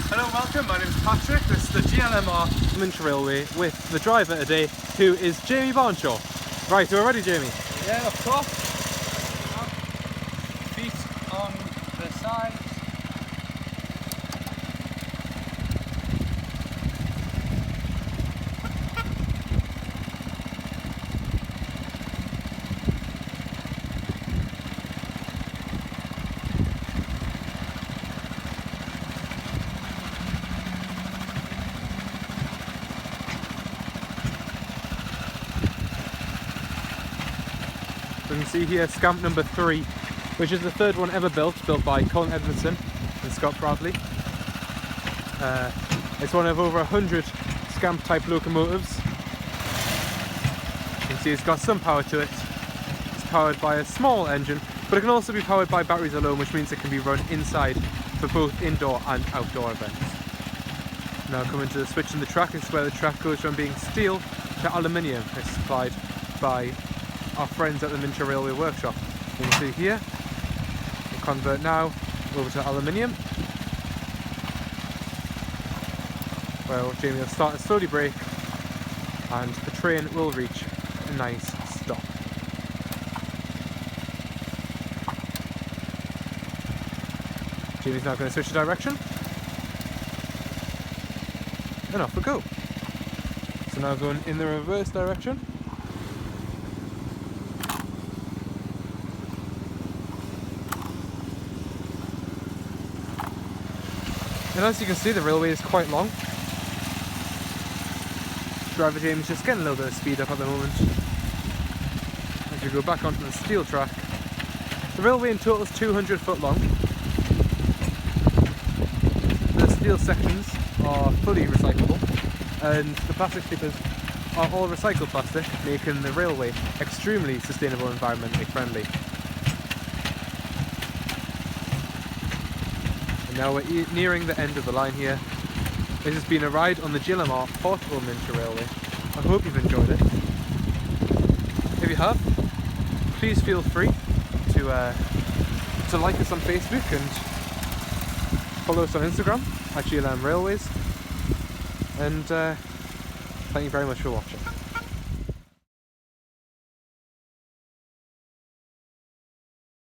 Hello, welcome. My name is Patrick. This is the GLMR Minch Railway with the driver today, who is Jamie Barnshaw. Right, you all ready, Jamie? Yeah, of course. Feet on the sides. You can see here scamp number 3, which is the third one ever built by Colin Edmondson and Scott Bradley. It's one of over 100 scamp type locomotives. You can see it's got some power to it. It's powered by a small engine, but it can also be powered by batteries alone, which means it can be run inside for both indoor and outdoor events. Now coming to the switch in the track, is where the track goes from being steel to aluminium. It's supplied by our friends at the Minch Railway Workshop. You can see here, we'll convert now over to aluminium, where Jamie will start and slowly brake, and the train will reach a nice stop. Jamie's now going to switch the direction, and off we go. So now going in the reverse direction. And as you can see, the railway is quite long. Driver James just getting a little bit of speed up at the moment. As we go back onto the steel track. The railway in total is 200 foot long. The steel sections are fully recyclable, and the plastic sleepers are all recycled plastic, making the railway extremely sustainable and environmentally friendly. Now we're nearing the end of the line here. This has been a ride on the GLMR Portable Minch Railway. I hope you've enjoyed it. If you have, please feel free to like us on Facebook and follow us on Instagram at GLM Railways. And thank you very much for watching.